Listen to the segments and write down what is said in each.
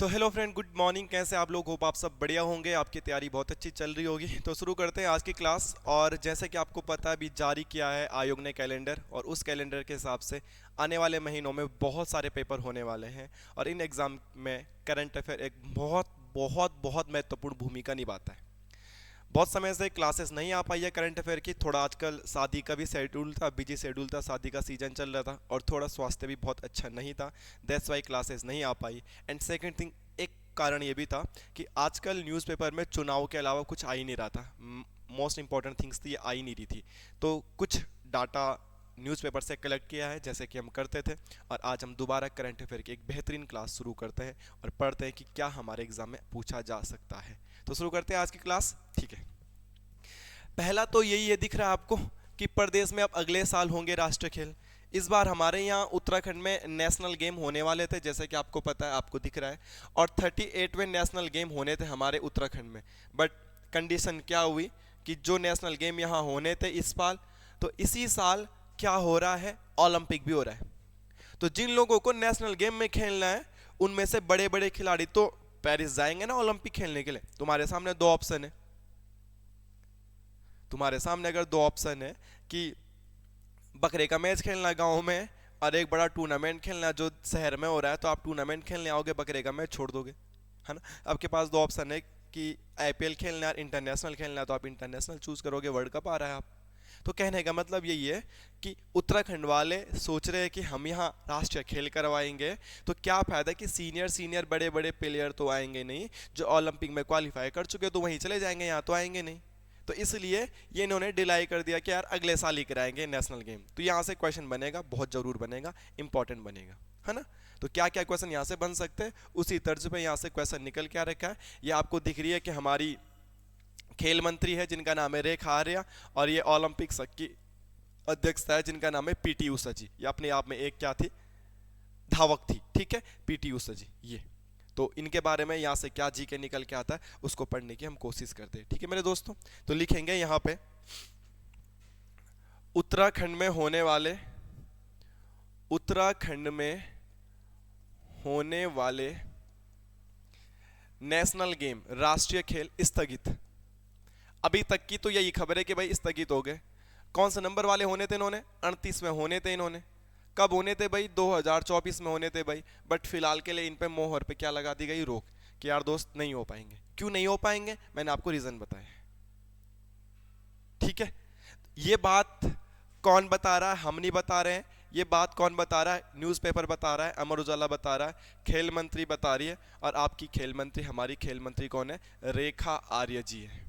तो hello friend, good morning. कैसे आप लोग? होप आप सब बढ़िया होंगे, आपकी तैयारी बहुत अच्छी चल रही होगी। तो शुरू करते हैं आज की क्लास। और जैसे कि आपको पता है, अभी जारी किया है आयोग ने कैलेंडर, और उस कैलेंडर के हिसाब से आने वाले महीनों में बहुत सारे पेपर होने वाले हैं। और इन एग्ज़ाम में करंट अफेयर एक बहुत बहुत बहुत महत्वपूर्ण भूमिका निभाता है। बहुत समय से क्लासेस नहीं आ पाई है करंट अफेयर की। थोड़ा आजकल शादी का भी शेड्यूल था, बिजी शेड्यूल था, शादी का सीजन चल रहा था, और थोड़ा स्वास्थ्य भी बहुत अच्छा नहीं था। दैट्स वाई क्लासेस नहीं आ पाई। एंड सेकंड थिंग, एक कारण ये भी था कि आजकल न्यूज़पेपर में चुनाव के अलावा कुछ आ ही नहीं रहा था। मोस्ट इंपॉर्टेंट थिंग्स थी, ये आ ही नहीं रही थी। तो कुछ डाटा न्यूज़पेपर से कलेक्ट किया है, जैसे कि हम करते थे। और आज हम दोबारा करंट अफेयर की एक बेहतरीन क्लास शुरू करते हैं और पढ़ते हैं कि क्या हमारे एग्जाम में पूछा जा सकता है। तो शुरू करते हैं आज की क्लास। ठीक है, पहला तो यही है, दिख रहा है आपको कि प्रदेश में अब अगले साल होंगे राष्ट्रीय खेल। इस बार हमारे यहाँ उत्तराखंड में नेशनल गेम होने वाले थे, जैसे कि आपको पता है, आपको दिख रहा है। और 38वें नेशनल गेम होने थे हमारे उत्तराखंड में। बट कंडीशन क्या हुई कि जो नेशनल गेम यहाँ होने थे इस साल, तो इसी साल क्या हो रहा है, ओलंपिक भी हो रहा है। तो जिन लोगों को नेशनल गेम में खेलना है, उनमें से बड़े बड़े खिलाड़ी तो पेरिस जाएंगे ना ओलंपिक खेलने के लिए। तुम्हारे सामने दो ऑप्शन है। तुम्हारे सामने अगर दो ऑप्शन है कि बकरे का मैच खेलना गांव में और एक बड़ा टूर्नामेंट खेलना जो शहर में हो रहा है, तो आप टूर्नामेंट खेलने आओगे, बकरे का मैच छोड़ दोगे, है ना। आपके पास दो ऑप्शन है कि आईपीएल खेलना है, इंटरनेशनल खेलना है, तो आप इंटरनेशनल चूज करोगे, वर्ल्ड कप आ रहा है आप। तो कहने का मतलब यही है कि उत्तराखंड वाले सोच रहे हैं कि हम यहाँ राष्ट्रीय खेल करवाएंगे, तो क्या फायदा कि सीनियर सीनियर बड़े बड़े प्लेयर तो आएंगे नहीं, जो ओलंपिक में क्वालिफाई कर चुके तो वहीं चले जाएंगे, यहाँ तो आएंगे नहीं। तो इसलिए ये इन्होंने डिलाई कर दिया कि यार अगले साल ही कराएंगे नेशनल गेम। तो यहाँ से क्वेश्चन बनेगा, बहुत जरूर बनेगा, इंपॉर्टेंट बनेगा, है ना। तो क्या क्या क्वेश्चन यहाँ से बन सकते हैं, उसी तर्ज पे यहाँ से क्वेश्चन निकल के आ रखा है। ये आपको दिख रही है कि हमारी खेल मंत्री है जिनका नाम है रेखा आर्या, और ये ओलंपिक की अध्यक्षता है जिनका नाम है पीटी उषा जी। ये अपने आप में एक क्या थी, धावक थी, ठीक है, पीटी उषा जी ये। तो इनके बारे में यहाँ से क्या जी के निकल के आता है, उसको पढ़ने की हम कोशिश करते हैं, ठीक है मेरे दोस्तों। तो लिखेंगे यहाँ पे, उत्तराखंड में होने वाले उत्तराखंड में होने वाले नेशनल गेम, राष्ट्रीय खेल स्थगित। अभी तक की तो यही खबर है कि भाई स्थगित हो गए। कौन से नंबर वाले होने थे इन्होंने, 38वें होने थे इन्होंने। कब होने थे भाई, 2024 में होने थे भाई। बट फिलहाल के लिए इन पे मोहर पे क्या लगा दी गई, रोक, कि यार दोस्त नहीं हो पाएंगे। क्यों नहीं हो पाएंगे, मैंने आपको रीजन बताया, ठीक है। ये बात कौन बता रहा है, हम नहीं बता रहे हैं। ये बात कौन बता रहा है, न्यूज़पेपर बता रहा है, अमर उजाला बता रहा है, खेल मंत्री बता रही है। और आपकी खेल मंत्री, हमारी खेल मंत्री कौन है, रेखा आर्य जी है।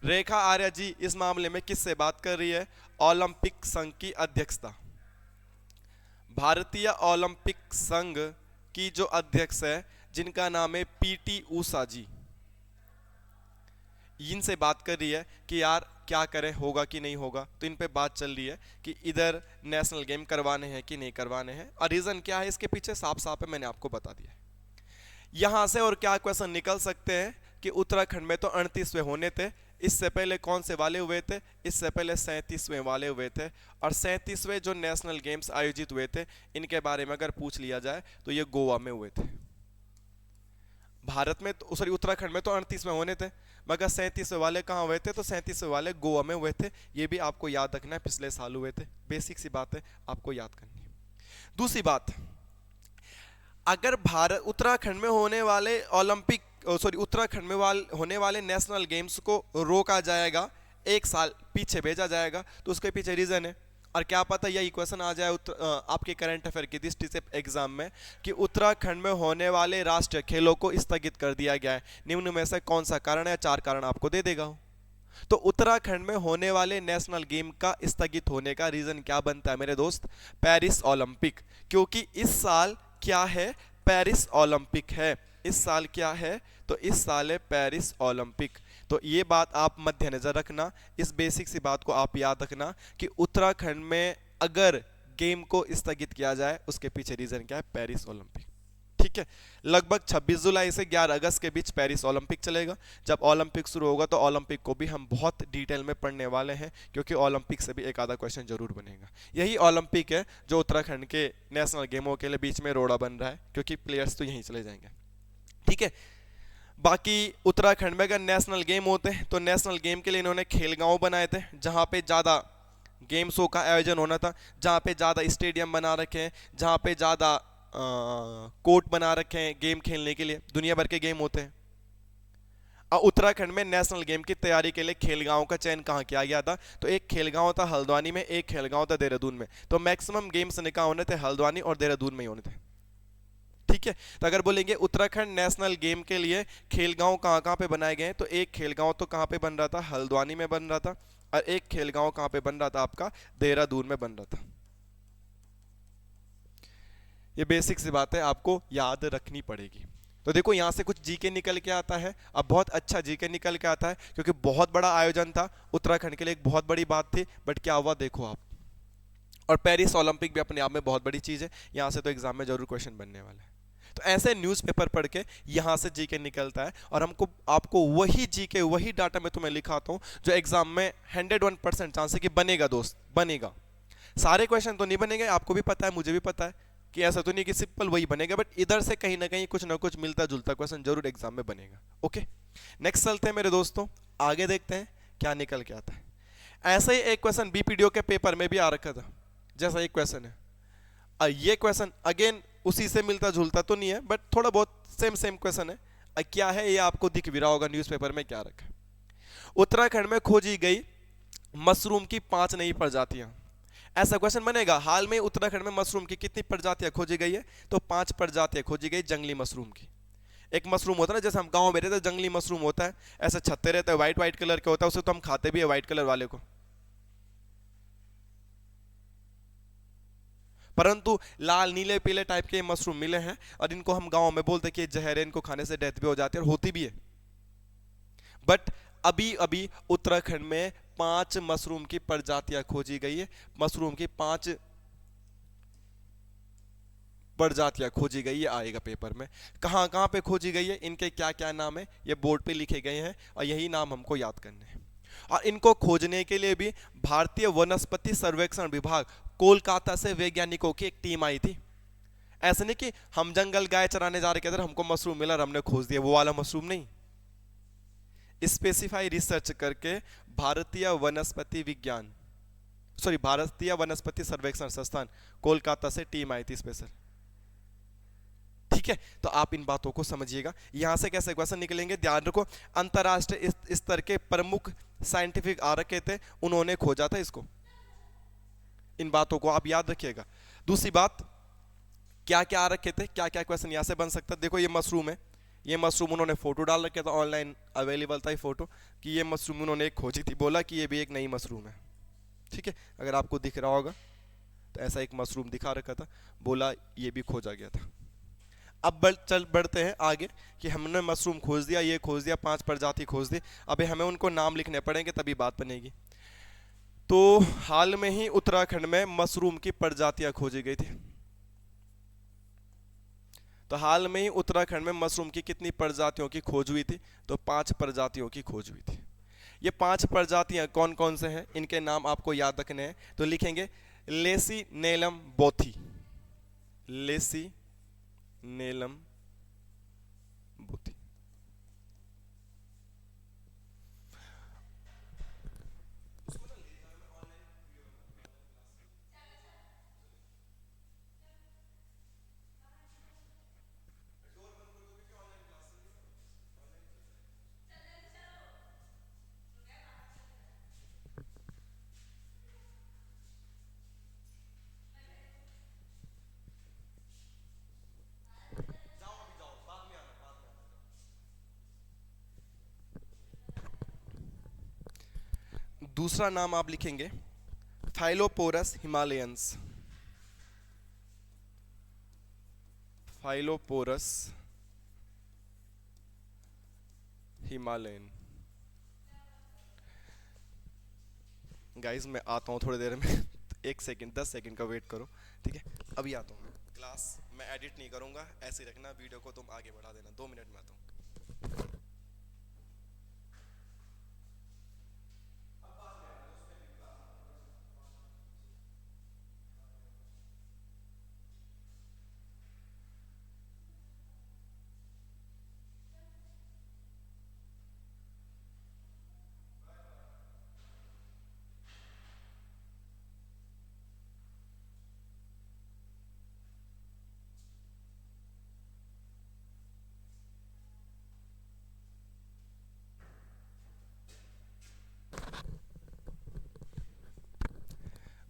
रेखा आर्य जी इस मामले में किससे बात कर रही है, ओलंपिक संघ की अध्यक्षता, भारतीय ओलंपिक संघ की जो अध्यक्ष है जिनका नाम है पीटी उषा जी, इनसे बात कर रही है कि यार क्या करें, होगा कि नहीं होगा। तो इन पे बात चल रही है कि इधर नेशनल गेम करवाने हैं कि नहीं करवाने हैं। और रीजन क्या है इसके पीछे, साफ साफ है, मैंने आपको बता दिया। यहां से और क्या क्वेश्चन निकल सकते हैं कि उत्तराखंड में तो 38वें होने थे, इससे पहले कौन से वाले हुए थे, इससे पहले 37वें वाले हुए थे। और 37वें जो नेशनल गेम्स आयोजित हुए थे, इनके बारे में अगर पूछ लिया जाए तो ये गोवा में हुए थे। भारत में तो, सॉरी, उत्तराखंड में तो 38वें होने थे, मगर 37वें वाले कहाँ हुए थे, तो 37वें वाले गोवा में हुए थे। ये भी आपको याद रखना है, पिछले साल हुए थे। बेसिक सी बात है, आपको याद करनी है। दूसरी बात, अगर भारत उत्तराखंड में होने वाले ओलंपिक, सॉरी, उत्तराखंड में होने वाले नेशनल गेम्स को रोका जाएगा, एक साल पीछे भेजा जाएगा, तो उसके पीछे रीजन है। और क्या पता यही क्वेश्चन आ जाए आपके करंट अफेयर की दृष्टि से एग्जाम में, कि उत्तराखंड में होने वाले राष्ट्रीय खेलों को स्थगित कर दिया गया है, निम्न में से कौन सा कारण है। 4 कारण आपको दे देगा हूं। तो उत्तराखंड में होने वाले नेशनल गेम का स्थगित होने का रीजन क्या बनता है मेरे दोस्त, पेरिस ओलंपिक। क्योंकि इस साल क्या है, पेरिस ओलंपिक है। इस साल क्या है, तो इस साल है पेरिस ओलंपिक। तो ये बात आप मद्देनजर रखना, इस बेसिक सी बात को आप याद रखना कि उत्तराखंड में अगर गेम को स्थगित किया जाए, उसके पीछे रीजन क्या है, पेरिस ओलंपिक। ठीक ठीक है। लगभग 26 जुलाई से 11 अगस्त के बीच पेरिस ओलंपिक चलेगा। जब ओलंपिक शुरू होगा तो ओलंपिक को भी हम बहुत डिटेल में पढ़ने वाले हैं, क्योंकि ओलंपिक से भी एक आधा क्वेश्चन जरूर बनेगा। यही ओलंपिक है जो उत्तराखंड के नेशनल गेमों के लिए बीच में रोड़ा बन रहा है, क्योंकि प्लेयर्स तो यहीं चले जाएंगे। ठीक है। बाकी उत्तराखंड में अगर नेशनल गेम होते हैं तो नेशनल गेम के लिए इन्होंने खेल गांव बनाए थे, जहां पे ज़्यादा गेम शो का आयोजन होना था, जहां पे ज़्यादा स्टेडियम बना रखे हैं, जहां पे ज़्यादा कोर्ट बना रखे हैं गेम खेलने के लिए। दुनिया भर के गेम होते हैं। और उत्तराखंड में नेशनल गेम की तैयारी के लिए खेल गांव का चयन कहाँ किया गया था? तो एक खेल गांव था हल्द्वानी में, एक खेल गांव था देहरादून में। तो मैक्सिमम गेम्स कहाँ होने थे? हल्द्वानी और देहरादून में ही होने थे। ठीक है। तो अगर बोलेंगे उत्तराखंड नेशनल गेम के लिए खेल गांव कहाँ कहाँ पे बनाए गए हैं, तो एक खेल गांव तो कहाँ पे बन रहा था? हल्द्वानी में बन रहा था। और एक खेल गांव कहाँ पे बन रहा था? आपका देहरादून में बन रहा था। ये बेसिक सी बात है, आपको याद रखनी पड़ेगी। तो देखो यहां से कुछ जीके निकल के आता है। अब बहुत अच्छा जीके निकल के आता है, क्योंकि बहुत बड़ा आयोजन था उत्तराखंड के लिए, एक बहुत बड़ी बात थी। बट क्या हुआ देखो आप। और पेरिस ओलंपिक भी अपने आप में बहुत बड़ी चीज है। यहां से तो एग्जाम में जरूर क्वेश्चन बनने वाला है। तो ऐसे न्यूज़पेपर पढ़ के यहां से जीके निकलता है, और हमको आपको वही जीके वही डाटा मैं तुम्हें लिखाता हूं जो एग्जाम में 101% चांस है कि बनेगा दोस्त, बनेगा। सारे क्वेश्चन तो नहीं बनेंगे, आपको भी पता है, मुझे भी पता है कि ऐसा तो नहीं कि सिंपल वही बनेगा, बट इधर से कहीं ना कहीं कुछ ना कुछ मिलता जुलता क्वेश्चन जरूर एग्जाम में बनेगा। ओके, नेक्स्ट चलते हैं मेरे दोस्तों, आगे देखते हैं क्या निकल के आता है। ऐसा ही एक क्वेश्चन बीपीडीओ के पेपर में भी आ रखा था, जैसा एक क्वेश्चन है। ये क्वेश्चन अगेन उसी से मिलता जुलता तो नहीं है, बट थोड़ा बहुत सेम सेम क्वेश्चन है। क्या है ये आपको दिख भी रहा होगा न्यूज़पेपर में क्या रखा है। उत्तराखंड में खोजी गई मशरूम की 5 नई प्रजातियां। ऐसा क्वेश्चन बनेगा, हाल में उत्तराखंड में मशरूम की कितनी प्रजातियां खोजी गई है? तो 5 प्रजातियां खोजी गई जंगली मशरूम की। एक मशरूम होता है ना, जैसे हम गांव में रहते हैं जंगली मशरूम होता है, ऐसे छत्ते रहते हैं, व्हाइट व्हाइट कलर के होता है, उसे तो हम खाते भी है व्हाइट कलर वाले को। परंतु लाल नीले पीले टाइप के मशरूम मिले हैं, और इनको हम गांव में बोलते हैं कि जहर है, इनको खाने से डेथ भी हो जाती है, और होती भी है। बट अभी अभी उत्तराखंड में 5 मशरूम की प्रजातियां खोजी गई है। मशरूम की 5 प्रजातियां खोजी गई है, आएगा पेपर में। कहां कहां पे खोजी गई है, इनके क्या क्या नाम है, ये बोर्ड पे लिखे गए हैं, और यही नाम हमको याद करने हैं। और इनको खोजने के लिए भी भारतीय वनस्पति सर्वेक्षण विभाग कोलकाता से वैज्ञानिकों की एक टीम आई थी। ऐसे नहीं कि हम जंगल गाय चराने जा रहे थे, हमको मशरूम मिला और हमने खोज दिया, वो वाला मशरूम नहीं। स्पेसिफाई रिसर्च करके भारतीय वनस्पति विज्ञान भारतीय वनस्पति सर्वेक्षण संस्थान कोलकाता से टीम आई थी स्पेशल। ठीक है, तो आप इन बातों को समझिएगा। यहां से कैसे क्वेश्चन निकलेंगे ध्यान रखो। अंतरराष्ट्रीय स्तर के प्रमुख साइंटिफिक आ रखे थे, उन्होंने खोजा था इसको। इन बातों को आप याद रखिएगा। दूसरी बात, क्या क्या आ रखे थे, क्या क्या क्वेश्चन यहां से बन सकता है। देखो ये मशरूम है, ये मशरूम उन्होंने फोटो डाल रखे था, ऑनलाइन अवेलेबल था ये फोटो, कि ये मशरूम उन्होंने एक खोजी थी, बोला कि ये भी एक नई मशरूम है। ठीक है, अगर आपको दिख रहा होगा तो ऐसा एक मशरूम दिखा रखा था, बोला ये भी खोजा गया था। अब बढ़ते हैं आगे कि हमने मशरूम खोज दिया, ये खोज दिया, 5 प्रजाति खोज दी, अबे हमें उनको नाम लिखने पड़ेंगे तभी बात बनेगी। तो हाल में ही उत्तराखंड में मशरूम की प्रजातियां खोजी गई थी। तो हाल में ही उत्तराखंड में मशरूम की कितनी प्रजातियों की खोज हुई थी? तो 5 प्रजातियों की खोज हुई थी। ये 5 प्रजातियां कौन कौन से हैं, इनके नाम आपको याद रखने हैं। तो लिखेंगे लेसी नेलम बोथी, लेसी नेलम बोथी। दूसरा नाम आप लिखेंगे फाइलोपोरस हिमालयंस, फाइलोपोरस हिमालयन। गाइस मैं आता हूँ थोड़ी देर में, 1 सेकंड 10 सेकंड का वेट करो, ठीक है, अभी आता हूँ। क्लास मैं एडिट नहीं करूंगा, ऐसे ही रखना, वीडियो को तुम आगे बढ़ा देना, 2 मिनट में आता हूँ।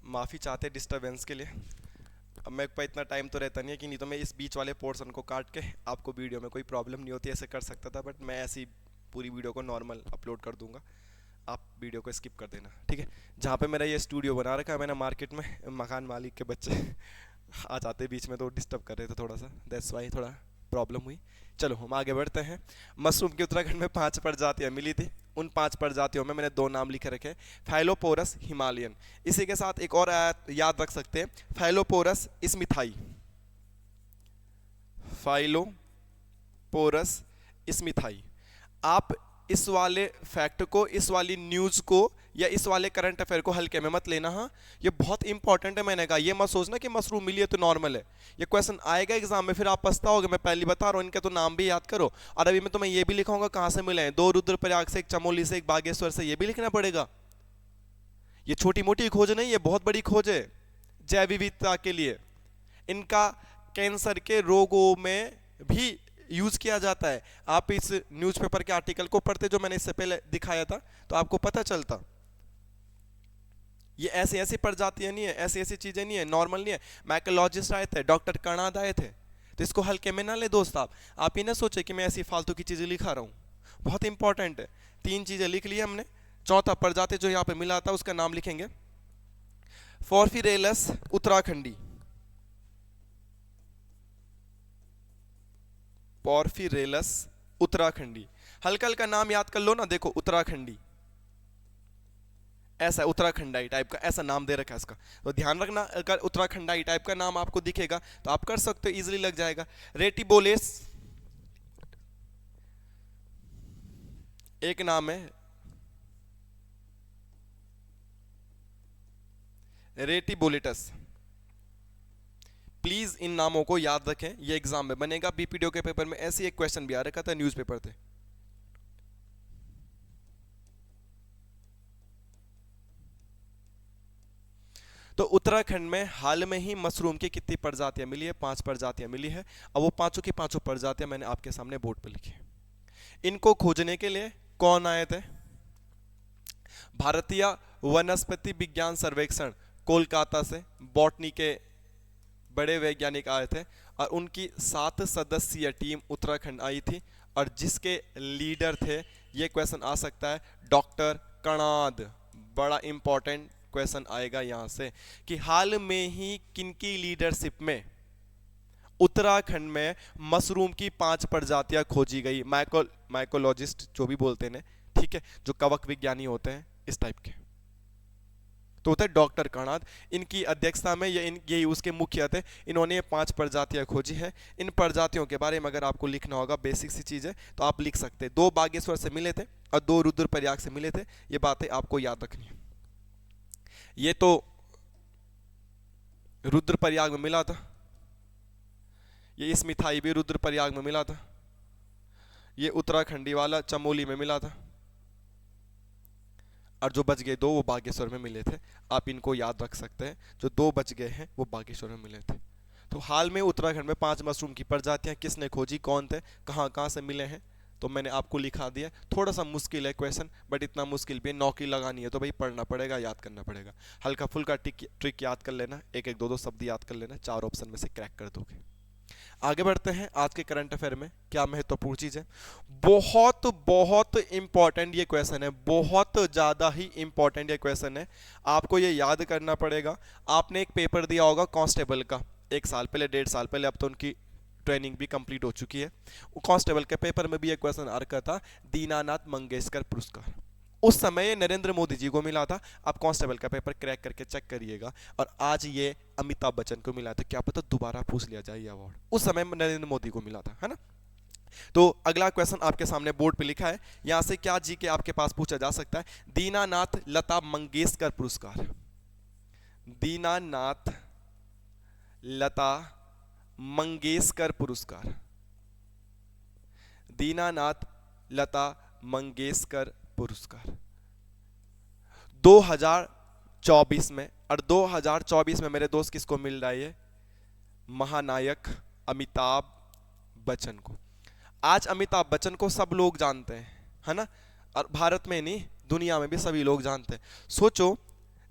माफ़ी चाहते डिस्टरबेंस के लिए। अब मेरे पास इतना टाइम तो रहता नहीं है कि नहीं तो मैं इस बीच वाले पोर्शन को काट के आपको वीडियो में कोई प्रॉब्लम नहीं होती ऐसे कर सकता था, बट मैं ऐसी पूरी वीडियो को नॉर्मल अपलोड कर दूंगा, आप वीडियो को स्किप कर देना, ठीक है। जहाँ पे मेरा ये स्टूडियो बना रखा है मैंने मार्केट में, मकान मालिक के बच्चे आ जाते बीच में तो डिस्टर्ब कर रहे थे थोड़ा सा, दैट्स वाई थोड़ा प्रॉब्लम हुई। चलो हम आगे बढ़ते हैं। मशरूम की उत्तराखंड में 5 प्रजातियां मिली थी। उन 5 प्रजातियों में मैंने 2 नाम लिखे रखे, फाइलोपोरस हिमालयन। इसी के साथ एक और याद रख सकते हैं, फाइलोपोरस स्मिथाई, फाइलोपोरस स्मिथाई। आप इस वाले फैक्ट को, इस वाली न्यूज़ को या इस वाले करंट अफेयर को हल्के में मत लेना। हाँ, ये बहुत इंपॉर्टेंट है। मैंने कहा ये मत सोचना कि मशरूम मिली है तो नॉर्मल है, ये क्वेश्चन आएगा एग्जाम में फिर आप पछताओगे। मैं पहले बता रहा हूँ, इनके तो नाम भी याद करो। और अभी मैं तुम्हें ये भी लिखाऊंगा कहाँ से मिले हैं, 2 रुद्रप्रयाग से, 1 चमोली से, 1 बागेश्वर से, ये भी लिखना पड़ेगा। ये छोटी मोटी खोज नहीं, ये बहुत बड़ी खोज है जैव विविधता के लिए। इनका कैंसर के रोगों में भी यूज किया जाता है। आप इस न्यूज़पेपर के आर्टिकल को पढ़ते जो मैंने इससे पहले दिखाया था तो आपको पता चलता। ये ऐसी ऐसी प्रजातियां नहीं है, ऐसी ऐसी चीजें नहीं है, नॉर्मल नहीं है। माइकोलॉजिस्ट आए थे, डॉक्टर कर्णाद आए थे, तो इसको हल्के में ना ले दोस्त। आप ये ना सोचे कि मैं ऐसी फालतू की चीजें लिखा रहा हूं, बहुत इंपॉर्टेंट है। 3 चीजें लिख ली हमने। चौथा प्रजाति जो यहाँ पे मिला था उसका नाम लिखेंगे, फोर्फिरेलस उत्तराखंडी, पोर्फिरेलस उत्तराखंडी। हल्का हल्का नाम याद कर लो ना, देखो उत्तराखंडी ऐसा उत्तराखंडाई टाइप का ऐसा नाम दे रखा है इसका, तो ध्यान रखना। अगर उत्तराखंडाई टाइप का नाम आपको दिखेगा तो आप कर सकते हो, इजीली लग जाएगा। रेटिबोलेस एक नाम है, रेटिबोलिटस। प्लीज इन नामों को याद रखें, ये एग्जाम में बनेगा। बीपीडीओ के पेपर में ऐसी एक क्वेश्चन भी आ रखा था, न्यूज़पेपर थे। तो उत्तराखंड में हाल में ही मशरूम की कितनी प्रजातियां मिली है? 5 प्रजातियां मिली है। अब वो पांचों की पांचों प्रजातियां मैंने आपके सामने बोर्ड पर लिखी। इनको खोजने के लिए कौन आए थे? भारतीय वनस्पति विज्ञान सर्वेक्षण कोलकाता से बॉटनी के बड़े वैज्ञानिक आए थे और उनकी 7 सदस्यीय टीम उत्तराखंड आई थी और जिसके लीडर थे, ये क्वेश्चन आ सकता है, डॉक्टर कर्णाद। बड़ा इंपॉर्टेंट क्वेश्चन आएगा यहां से कि हाल में ही किनकी लीडरशिप में उत्तराखंड में मशरूम की 5 प्रजातियां खोजी गई। माइकोलॉजिस्ट जो भी बोलते हैं, ठीक है, जो कवक विज्ञानी होते हैं इस टाइप के, तो होता है डॉक्टर कर्णाद। इनकी अध्यक्षता में ये उसके मुखिया थे। इन्होंने 5 प्रजातियां खोजी हैं। इन प्रजातियों के बारे में अगर आपको लिखना होगा, बेसिक सी चीज है, तो आप लिख सकते हैं। 2 बागेश्वर से मिले थे और 2 रुद्रप्रयाग से मिले थे। ये बातें आपको याद रखनी है। ये तो रुद्रप्रयाग में मिला था, ये स्मिथाई भी रुद्रप्रयाग में मिला था, ये उत्तराखंडी वाला चमोली में मिला था और जो बच गए 2 वो बागेश्वर में मिले थे। आप इनको याद रख सकते हैं, जो 2 बच गए हैं वो बागेश्वर में मिले थे। तो हाल में उत्तराखंड में 5 मशरूम की प्रजातियां किसने खोजी, कौन थे, कहां कहां से मिले हैं, तो मैंने आपको लिखा दिया। थोड़ा सा मुश्किल है क्वेश्चन, बट इतना मुश्किल भी है, नौकरी लगानी है तो भाई पढ़ना पड़ेगा, याद करना पड़ेगा। हल्का फुल्का ट्रिक याद कर लेना, 1-1 2-2 शब्द याद कर लेना, 4 ऑप्शन में से क्रैक कर दोगे। आगे बढ़ते हैं। आज के करंट अफेयर में क्या महत्वपूर्ण चीज है, बहुत बहुत इंपॉर्टेंट ये क्वेश्चन है, बहुत ज्यादा ही इंपॉर्टेंट ये क्वेश्चन है। आपको ये याद करना पड़ेगा। आपने एक पेपर दिया होगा कांस्टेबल का 1 साल पहले, 1.5 साल पहले, अब तो उनकी ट्रेनिंग भी कंप्लीट हो चुकी है। कांस्टेबल के पेपर में भी एक क्वेश्चन आ रखा था, दीनानाथ मंगेशकर पुरस्कार। उस समय ये नरेंद्र मोदी जी को मिला था। आप कांस्टेबल का पेपर क्रैक करके चेक करिएगा। और आज ये अमिताभ बच्चन को मिला था, क्या पता दोबारा पूछ लिया जाए ये अवार्ड। उस समय नरेंद्र मोदी को मिला था, है ना। तो अगला क्वेश्चन आपके सामने बोर्ड पे लिखा है, यहां से क्या जी के आपके पास पूछा जा सकता है। दीनानाथ लता मंगेशकर पुरस्कार, दीनानाथ लता मंगेशकर पुरस्कार, दीनानाथ लता मंगेशकर पुरस्कार 2024 में। और 2024 में मेरे दोस्त किसको मिल रहा है? महानायक अमिताभ बच्चन को। आज अमिताभ बच्चन को सब लोग जानते हैं, है ना। और भारत में नहीं, दुनिया में भी सभी लोग जानते हैं। सोचो,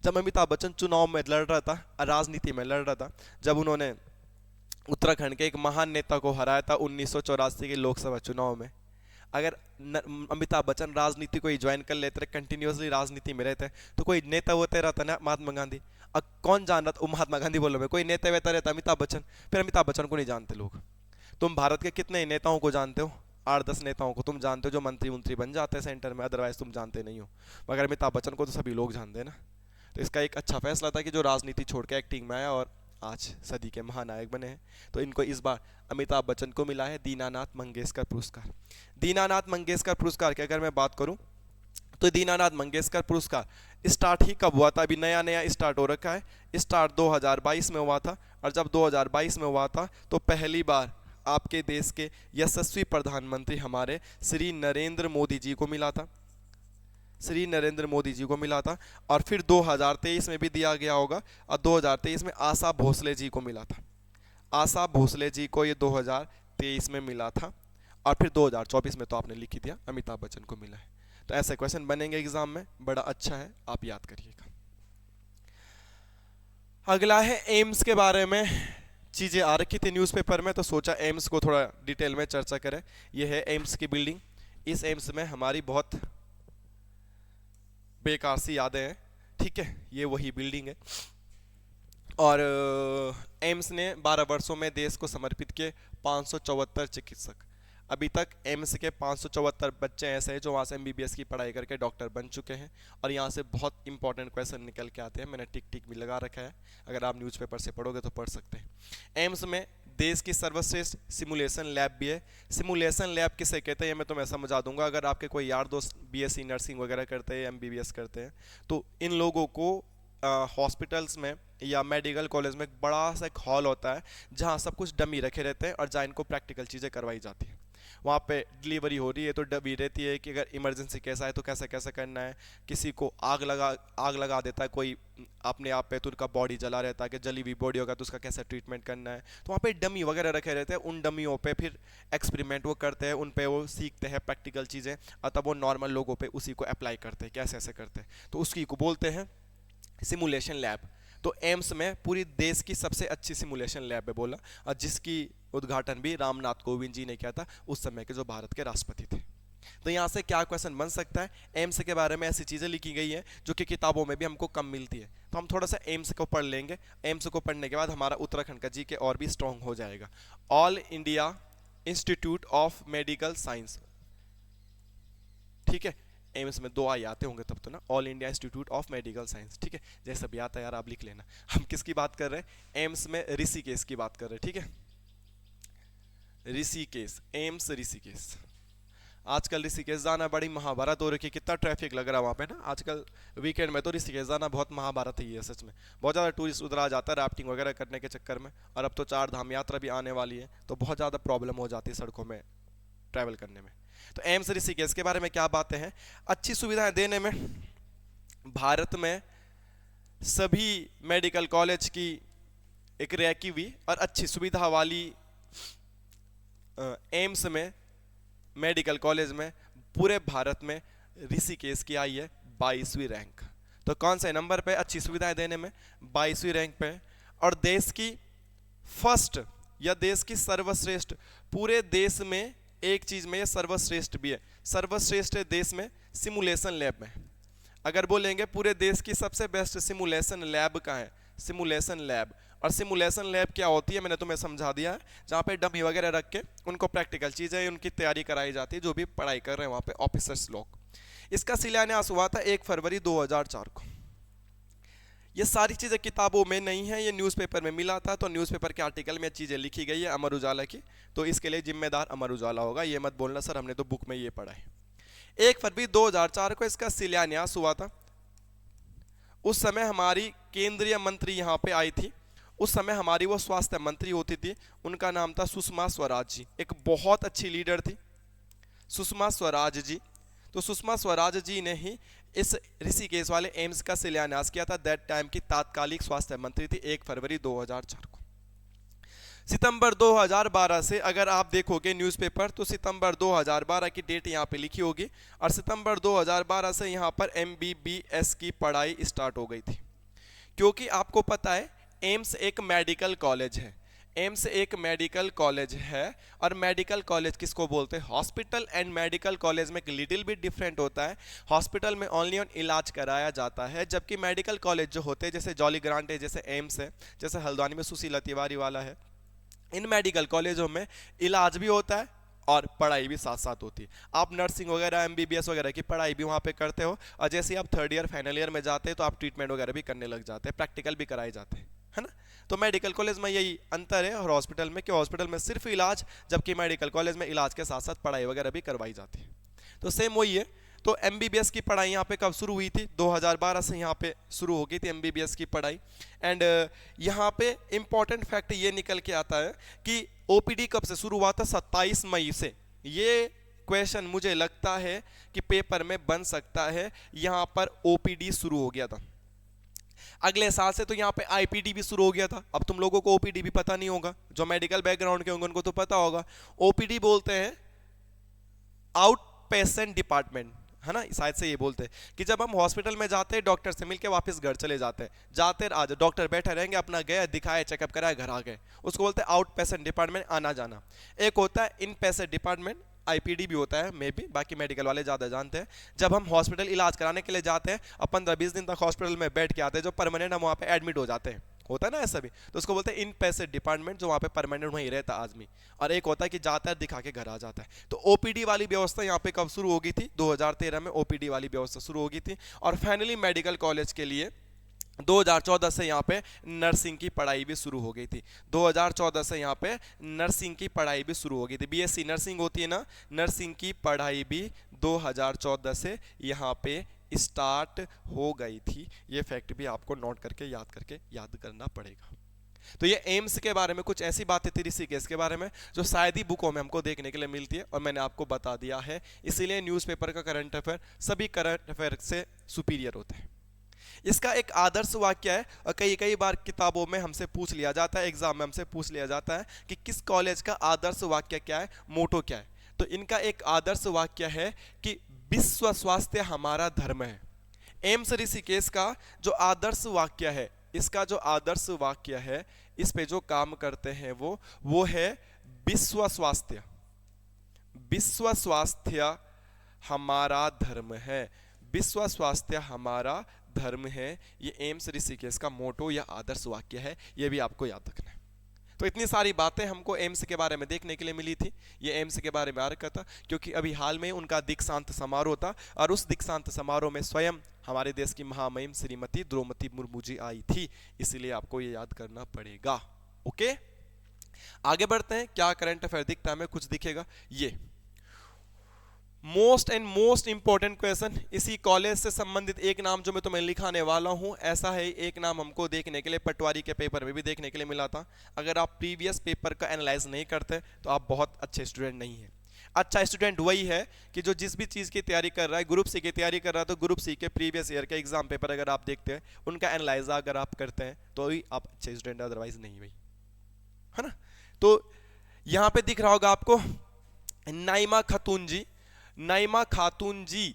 जब अमिताभ बच्चन चुनाव में लड़ रहा था, राजनीति में लड़ रहा था, जब उन्होंने उत्तराखंड के एक महान नेता को हराया था 1984 के लोकसभा चुनाव में, अगर अमिताभ बच्चन राजनीति को ही ज्वाइन कर लेते, कंटिन्यूसली राजनीति में रहते, तो कोई नेता होते रहता ना महात्मा गांधी। अब कौन जान रहा था? महात्मा गांधी बोलो, मैं कोई नेता वेता रहता अमिताभ बच्चन, फिर अमिताभ बच्चन को नहीं जानते लोग। तुम भारत के कितने नेताओं को जानते हो? 8-10 नेताओं को तुम जानते हो जो मंत्री बन जाते हैं सेंटर में, अदरवाइज तुम जानते नहीं हो। मगर अमिताभ बच्चन को तो सभी लोग जानते हैं ना। तो इसका एक अच्छा फैसला था कि जो राजनीति छोड़ के एक्टिंग में आया और आज सदी के महानायक बने हैं। तो इनको इस बार अमिताभ बच्चन को मिला है दीनानाथ मंगेशकर पुरस्कार। दीनानाथ मंगेशकर पुरस्कार की अगर मैं बात करूं, तो दीनानाथ मंगेशकर पुरस्कार स्टार्ट ही कब हुआ था? अभी नया नया स्टार्ट हो रखा है। स्टार्ट 2022 में हुआ था। और जब 2022 में हुआ था तो पहली बार आपके देश के यशस्वी प्रधानमंत्री हमारे श्री नरेंद्र मोदी जी को मिला था, श्री नरेंद्र मोदी जी को मिला था। और फिर 2023 में भी दिया गया होगा। और 2023 में आशा भोसले जी को मिला था, आशा भोसले जी को ये 2023 में मिला था। और फिर 2024 में तो आपने लिख ही दिया, अमिताभ बच्चन को मिला है। तो ऐसे क्वेश्चन बनेंगे एग्जाम में, बड़ा अच्छा है, आप याद करिएगा। अगला है एम्स के बारे में चीजें आ रखी थी न्यूज़पेपर में, तो सोचा एम्स को थोड़ा डिटेल में चर्चा करें। यह है एम्स की बिल्डिंग। इस एम्स में हमारी बहुत बेकार सी यादें हैं, ठीक है। ये वही बिल्डिंग है। और एम्स ने 12 वर्षों में देश को समर्पित किए 574 चिकित्सक। अभी तक एम्स के 574 बच्चे ऐसे हैं जो वहाँ से MBBS की पढ़ाई करके डॉक्टर बन चुके हैं। और यहाँ से बहुत इंपॉर्टेंट क्वेश्चन निकल के आते हैं, मैंने टिक टिक भी लगा रखा है, अगर आप न्यूज़पेपर से पढ़ोगे तो पढ़ सकते हैं। एम्स में देश की सर्वश्रेष्ठ सिमुलेशन लैब भी है। सिमुलेशन लैब किसे कहते हैं ये मैं तुम्हें समझा दूंगा। अगर आपके कोई यार दोस्त BSc नर्सिंग वगैरह करते हैं, MBBS करते हैं, तो इन लोगों को हॉस्पिटल्स में या मेडिकल कॉलेज में एक बड़ा सा एक हॉल होता है जहाँ सब कुछ डमी रखे रहते हैं और जहाँ इनको प्रैक्टिकल चीज़ें करवाई जाती हैं। वहाँ पे डिलीवरी हो रही है तो डमी रहती है कि अगर इमरजेंसी कैसा है तो कैसे कैसे करना है। किसी को आग लगा देता है कोई अपने आप पे, तो उनका बॉडी जला रहता है कि जली हुई बॉडी होगा तो उसका कैसे ट्रीटमेंट करना है। तो वहाँ पे डमी वगैरह रखे रहते हैं, उन डमियों पे फिर एक्सपेरिमेंट वो करते हैं, उन पे वो सीखते हैं प्रैक्टिकल चीज़ें, और तब वो नॉर्मल लोगों पे उसी को अप्लाई करते हैं कैसे ऐसे करते हैं। तो उसकी को बोलते हैं सिमुलेशन लैब। तो एम्स में पूरी देश की सबसे अच्छी सिमुलेशन लैब है बोला, और जिसकी उद्घाटन भी रामनाथ कोविंद जी ने किया था, उस समय के जो भारत के राष्ट्रपति थे। तो यहाँ से क्या क्वेश्चन बन सकता है? एम्स के बारे में ऐसी चीज़ें लिखी गई हैं जो कि किताबों में भी हमको कम मिलती है, तो हम थोड़ा सा एम्स को पढ़ लेंगे। एम्स को पढ़ने के बाद हमारा उत्तराखंड का जीके और भी स्ट्रॉन्ग हो जाएगा। All India institute of medical science, ठीक है। एम्स में 2 आई आते होंगे तब तो ना, all India institute of medical science, ठीक है। जैसा भी आता है यार आप लिख लेना। हम किसकी बात कर रहे हैं? एम्स में ऋषिकेश की बात कर रहे हैं, ठीक है। ऋषिकेश, एम्स ऋषिकेश। आजकल ऋषिकेश जाना बड़ी महाभारत हो रही है, कितना ट्रैफिक लग रहा है वहाँ पे ना। आजकल वीकेंड में तो ऋषिकेश जाना बहुत महाभारत ही है सच में। बहुत ज़्यादा टूरिस्ट उधर आ जाता है राफ्टिंग वगैरह करने के चक्कर में। और अब तो 4 धाम यात्रा भी आने वाली है, तो बहुत ज़्यादा प्रॉब्लम हो जाती है सड़कों में ट्रैवल करने में। तो एम्स ऋषिकेश के बारे में क्या बातें हैं? अच्छी सुविधाएं देने में भारत में सभी मेडिकल कॉलेज की एक रैंकी हुई, और अच्छी सुविधा वाली एम्स में मेडिकल कॉलेज में पूरे भारत में ऋषिकेश की आई है 22वीं रैंक। तो कौन से नंबर पे? अच्छी सुविधाएं देने में 22वीं रैंक पे। और देश की फर्स्ट या देश की सर्वश्रेष्ठ, पूरे देश में एक चीज में ये सर्वश्रेष्ठ भी है, सर्वश्रेष्ठ देश में सिमुलेशन लैब में। अगर बोलेंगे पूरे देश की सबसे बेस्ट सिमुलेशन लैब कहाँ है? Simulation lab. और सिमुलेशन लैब क्या होती है मैंने तुम्हें समझा दिया है, जहाँ पे डमी वगैरह रख के उनको प्रैक्टिकल चीज़ें उनकी तैयारी कराई जाती है, जो भी पढ़ाई कर रहे हैं वहाँ पे ऑफिसर्स लोग। इसका शिलान्यास हुआ था 1 फरवरी 2004 को। ये सारी चीज़ें किताबों में नहीं है, ये न्यूज़पेपर में मिला था, तो न्यूज़पेपर के आर्टिकल में चीज़ें लिखी गई है अमर उजाला की, तो इसके लिए जिम्मेदार अमर उजाला होगा। ये मत बोलना सर हमने तो बुक में ये पढ़ा है। 1 फरवरी 2004 को इसका शिलान्यास हुआ था। उस समय हमारी केंद्रीय मंत्री यहाँ पे आई थी, उस समय हमारी वो स्वास्थ्य मंत्री होती थी, उनका नाम था सुषमा स्वराज जी। एक बहुत अच्छी लीडर थी सुषमा स्वराज जी। तो सुषमा स्वराज जी ने ही इस ऋषिकेश वाले एम्स का शिलान्यास किया था। दैट टाइम की तात्कालिक स्वास्थ्य मंत्री थी 1 फरवरी 2004 को। सितंबर 2012 से अगर आप देखोगे न्यूज़पेपर तो सितंबर 2012 की डेट यहाँ पे लिखी होगी, और सितंबर 2012 से यहाँ पर MBBS की पढ़ाई स्टार्ट हो गई थी। क्योंकि आपको पता है एम्स एक मेडिकल कॉलेज है, एम्स एक मेडिकल कॉलेज है, और मेडिकल कॉलेज किसको बोलते हैं? हॉस्पिटल एंड मेडिकल कॉलेज में एक लिटिल बिट डिफरेंट होता है। हॉस्पिटल में ओनली ऑन इलाज कराया जाता है, जबकि मेडिकल कॉलेज जो होते हैं जैसे जॉली ग्रांट है, जैसे एम्स है, जैसे हल्द्वानी में सुशीला तिवारी वाला है, इन मेडिकल कॉलेजों में इलाज भी होता है और पढ़ाई भी साथ साथ होती है। आप नर्सिंग वगैरह MBBS वगैरह की पढ़ाई भी वहाँ पे करते हो, और जैसे ही आप 3rd ईयर फाइनल ईयर में जाते हैं तो आप ट्रीटमेंट वगैरह भी करने लग जाते हैं, प्रैक्टिकल भी कराए जाते हैं, है ना। तो मेडिकल कॉलेज में यही अंतर है और हॉस्पिटल में, कि हॉस्पिटल में सिर्फ इलाज, जबकि मेडिकल कॉलेज में इलाज के साथ साथ पढ़ाई वगैरह भी करवाई जाती है। तो सेम वही है। तो MBBS की पढ़ाई यहाँ पे कब शुरू हुई थी? 2012 से यहाँ पे शुरू हो गई थी MBBS की पढ़ाई। एंड यहाँ पे इंपॉर्टेंट फैक्ट ये निकल के आता है कि OPD कब से शुरू हुआ था? 27 मई से। ये क्वेश्चन मुझे लगता है कि पेपर में बन सकता है, यहाँ पर OPD शुरू हो गया था। अगले साल से तो यहाँ पे IPD भी शुरू हो गया था। अब तुम लोगों को OPD भी पता नहीं होगा, जो मेडिकल बैकग्राउंड के होंगे उनको तो पता होगा। OPD बोलते हैं आउट पेशेंट डिपार्टमेंट, है ना, शायद से ये बोलते हैं कि जब हम हॉस्पिटल में जाते हैं डॉक्टर से मिलके वापस घर चले जाते हैं, जाते आज डॉक्टर बैठे रहेंगे, अपना गए दिखाए चेकअप कराए घर आ गए, उसको बोलते हैं आउट पेशेंट डिपार्टमेंट, आना जाना। एक होता है इन पेशेंट डिपार्टमेंट, IPD भी होता है मे बी, बाकी मेडिकल वाले ज़्यादा जानते हैं। जब हम हॉस्पिटल इलाज कराने के लिए जाते हैं और 15-20 दिन तक हॉस्पिटल में बैठ के आते हैं, जो परमानेंट हम वहाँ पे एडमिट हो जाते हैं, होता है ना ऐसा भी, तो उसको बोलते हैं इन पेशेंट डिपार्टमेंट, जो वहाँ पे परमानेंट वहीं रहता आदमी। और एक होता है कि जाता है दिखा के घर आ जाता है। तो OPD वाली व्यवस्था यहाँ पे कब शुरू हो गई थी? 2013 में OPD वाली व्यवस्था शुरू हो गई थी। और फाइनली मेडिकल कॉलेज के लिए 2014 से यहाँ पे नर्सिंग की पढ़ाई भी शुरू हो गई थी। 2014 से यहाँ पे नर्सिंग की पढ़ाई भी शुरू हो गई थी। BSc नर्सिंग होती है ना, नर्सिंग की पढ़ाई भी 2014 से यहाँ पे स्टार्ट हो गई थी। ये फैक्ट भी आपको नोट करके याद करना पड़ेगा। तो ये एम्स के बारे में कुछ ऐसी बातें थी, ऋषिकेश के बारे में, जो शायद ही बुकों में हमको देखने के लिए मिलती है, और मैंने आपको बता दिया है। इसीलिए न्यूज़पेपर का करंट अफेयर सभी करंट अफेयर से सुपीरियर होता है। इसका एक आदर्श वाक्य है, और कई बार किताबों में हमसे पूछ लिया जाता है, एग्जाम में हमसे पूछ लिया जाता है कि किस कॉलेज का आदर्श वाक्य क्या है, मोटो क्या है। तो इनका एक आदर्श वाक्य है कि विश्व स्वास्थ्य हमारा धर्म है। एम्स ऋषिकेश का जो आदर्श वाक्य है, इसका जो आदर्श वाक्य है, इस पे जो काम करते हैं वो है विश्व स्वास्थ्य, विश्व स्वास्थ्य हमारा धर्म है, विश्व स्वास्थ्य हमारा धर्म है। ये एम्स ऋषिकेश का मोटो या आदर्श वाक्य है, ये भी आपको याद रखना है। तो इतनी सारी बातें हमको एम्स के बारे में देखने के लिए मिली थी। ये एम्स के बारे में आ रखा था क्योंकि अभी हाल में उनका दीक्षांत समारोह था, और उस दीक्षांत समारोह में स्वयं हमारे देश की महामहिम श्रीमती द्रौपदी मुर्मू जी आई थी, इसलिए आपको ये याद करना पड़ेगा। ओके, आगे बढ़ते हैं। क्या करंट अफेयर दिखता है हमें? कुछ दिखेगा। ये मोस्ट इंपॉर्टेंट क्वेश्चन, इसी कॉलेज से संबंधित एक नाम जो मैं तुम्हें लिखाने वाला हूं, ऐसा है एक नाम हमको देखने के लिए पटवारी के पेपर में भी देखने के लिए मिला था। अगर आप प्रीवियस पेपर का एनालाइज नहीं करते तो आप बहुत अच्छे स्टूडेंट नहीं हैं। अच्छा स्टूडेंट वही है कि जो जिस भी चीज़ की तैयारी कर रहा है, ग्रुप सी की तैयारी कर रहा है, तो ग्रुप सी के प्रीवियस ईयर के एग्जाम पेपर अगर आप देखते हैं, उनका एनालाइजा अगर आप करते हैं तो ही आप अच्छे स्टूडेंट, अदरवाइज नहीं भाई, है ना। तो यहाँ पे दिख रहा होगा आपको नाइमा खातून जी। नाइमा खातून जी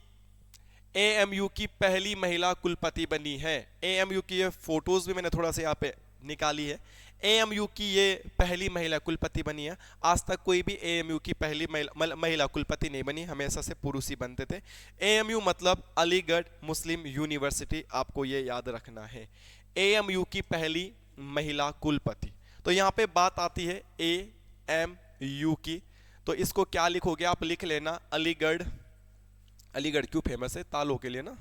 AMU की पहली महिला कुलपति बनी है। AMU की ये फोटोज भी मैंने थोड़ा सा यहाँ पे निकाली है। AMU की ये पहली महिला कुलपति बनी है। आज तक कोई भी AMU की पहली महिला कुलपति नहीं बनी, हमेशा से पुरुष ही बनते थे। AMU मतलब अलीगढ़ मुस्लिम यूनिवर्सिटी, आपको ये याद रखना है। AMU की पहली महिला कुलपति। तो यहाँ पे बात आती है AMU की, तो इसको क्या लिखोगे आप? लिख लेना अलीगढ़ क्यों फेमस है? तालों के लिए ना।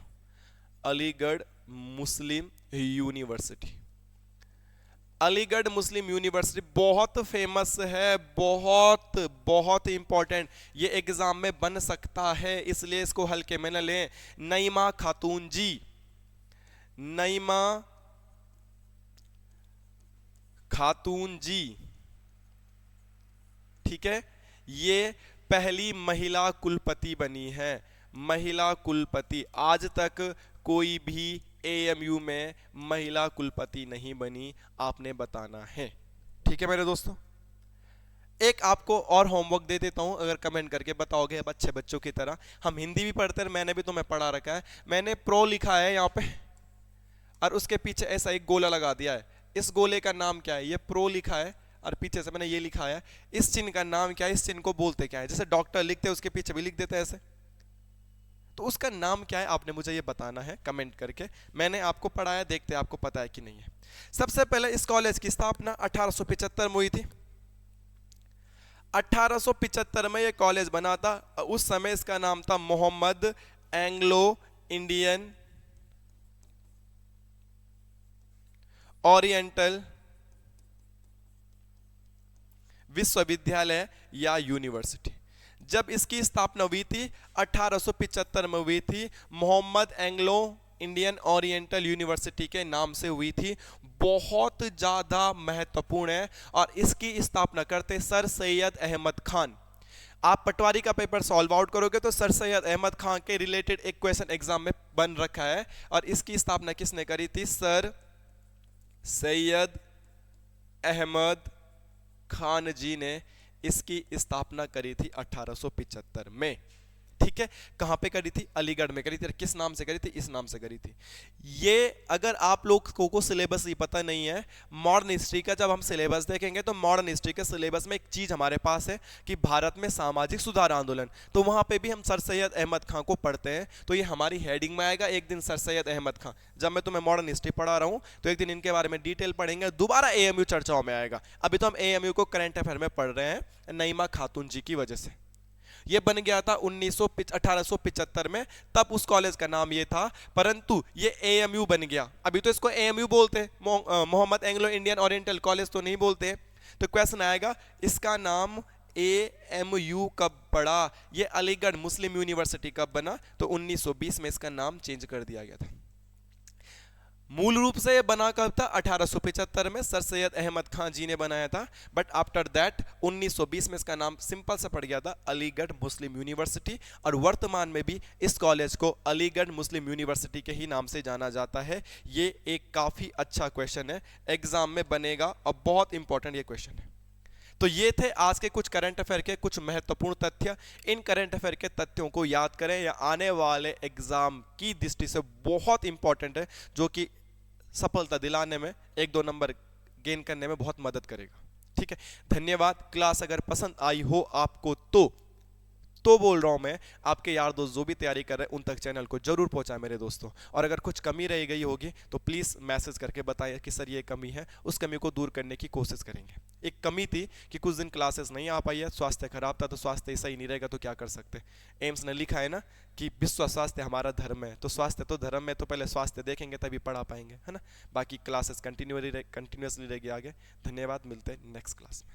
अलीगढ़ मुस्लिम यूनिवर्सिटी, अलीगढ़ मुस्लिम यूनिवर्सिटी बहुत फेमस है, बहुत बहुत इंपॉर्टेंट, ये एग्जाम में बन सकता है, इसलिए इसको हल्के में न लें। नईमा खातून जी, नईमा खातून जी, ठीक है, ये पहली महिला कुलपति बनी है, महिला कुलपति। आज तक कोई भी एएमयू में महिला कुलपति नहीं बनी, आपने बताना है। ठीक है मेरे दोस्तों, एक आपको और होमवर्क दे देता हूं, अगर कमेंट करके बताओगे अब अच्छे बच्चों की तरह। हम हिंदी भी पढ़ते हैं, मैंने भी तुम्हें पढ़ा रखा है। मैंने प्रो लिखा है यहाँ पे और उसके पीछे ऐसा एक गोला लगा दिया है, इस गोले का नाम क्या है? ये प्रो लिखा है और पीछे से मैंने ये लिखा है, इस चिन्ह का नाम क्या है? इस चिन्ह को बोलते क्या है? जैसे डॉक्टर लिखते हैं उसके पीछे भी लिख देते हैं ऐसे, तो उसका नाम क्या है? आपने मुझे ये बताना है कमेंट करके। मैंने आपको पढ़ाया, देखते हैं आपको पता है कि नहीं है। सबसे पहले इस कॉलेज की स्थापना 1875 में हुई थी। 1875 में ये कॉलेज बना था। उस समय इसका नाम था मोहम्मद एंग्लो इंडियन ओरिएंटल विश्वविद्यालय या यूनिवर्सिटी। जब इसकी स्थापना हुई थी 1875 में हुई थी, Mohammad Anglo Indian Oriental University के नाम से हुई थी। बहुत ज्यादा महत्वपूर्ण है और इसकी स्थापना करते सर सैयद अहमद खान। आप पटवारी का पेपर सॉल्व आउट करोगे तो सर सैयद अहमद खान के रिलेटेड एक क्वेश्चन एग्जाम में बन रखा है, और इसकी स्थापना किसने करी थी? सर सैयद अहमद खान जी ने इसकी स्थापना करी थी 1875 में। ठीक है, कहां पे करी थी? अलीगढ़ में करी थी। किस नाम से करी थी? इस नाम से करी थी। ये अगर आप लोग को सिलेबस ही पता नहीं है, मॉडर्न हिस्ट्री का जब हम सिलेबस देखेंगे तो मॉडर्न हिस्ट्री के सिलेबस में एक चीज हमारे पास है कि भारत में सामाजिक सुधार आंदोलन, तो वहां पे भी हम सर सैयद अहमद खां को पढ़ते हैं, तो ये हमारी हेडिंग में आएगा एक दिन सर सैयद अहमद खां। जब मैं तुम्हें मॉडर्न हिस्ट्री पढ़ा रहा हूं तो एक दिन इनके बारे में डिटेल पढ़ेंगे, दोबारा एएमयू चर्चाओं में आएगा। अभी तो हम एएमयू को करंट अफेयर में पढ़ रहे हैं नईमा खातून जी की वजह से। ये बन गया था 1875 में, तब उस कॉलेज का नाम ये था, परंतु ये एएमयू बन गया। अभी तो इसको एएमयू बोलते हैं, Mohammad Anglo Indian Oriental college तो नहीं बोलते। तो क्वेश्चन आएगा इसका नाम एएमयू कब पड़ा? ये अलीगढ़ मुस्लिम यूनिवर्सिटी कब बना? तो 1920 में इसका नाम चेंज कर दिया गया था। मूल रूप से ये बना कब था? 1875 में सर सैयद अहमद खान जी ने बनाया था, बट आफ्टर दैट 1920 में इसका नाम सिंपल सा पड़ गया था अलीगढ़ मुस्लिम यूनिवर्सिटी, और वर्तमान में भी इस कॉलेज को अलीगढ़ मुस्लिम यूनिवर्सिटी के ही नाम से जाना जाता है। ये एक काफी अच्छा क्वेश्चन है, एग्जाम में बनेगा और बहुत इंपॉर्टेंट ये क्वेश्चन है। तो ये थे आज के कुछ करंट अफेयर के कुछ महत्वपूर्ण तथ्य। इन करंट अफेयर के तथ्यों को याद करें, या आने वाले एग्जाम की दृष्टि से बहुत इंपॉर्टेंट है, जो कि सफलता दिलाने में, 1-2 नंबर गेन करने में बहुत मदद करेगा। ठीक है, धन्यवाद। क्लास अगर पसंद आई हो आपको तो बोल रहा हूं मैं, आपके यार दोस्त जो भी तैयारी कर रहे हैं उन तक चैनल को जरूर पहुंचाएं मेरे दोस्तों। और अगर कुछ कमी रह गई होगी तो प्लीज़ मैसेज करके बताएं कि सर ये कमी है, उस कमी को दूर करने की कोशिश करेंगे। एक कमी थी कि कुछ दिन क्लासेस नहीं आ पाई है, स्वास्थ्य खराब था, तो स्वास्थ्य सही नहीं रहेगा तो क्या कर सकते। एम्स ने लिखा है ना कि विश्व स्वास्थ्य हमारा धर्म है, तो स्वास्थ्य तो धर्म है, तो पहले स्वास्थ्य देखेंगे तभी पढ़ा पाएंगे, है ना। बाकी क्लासेस कंटिन्यूसली रहेगी आगे। धन्यवाद, मिलते हैं नेक्स्ट क्लास में।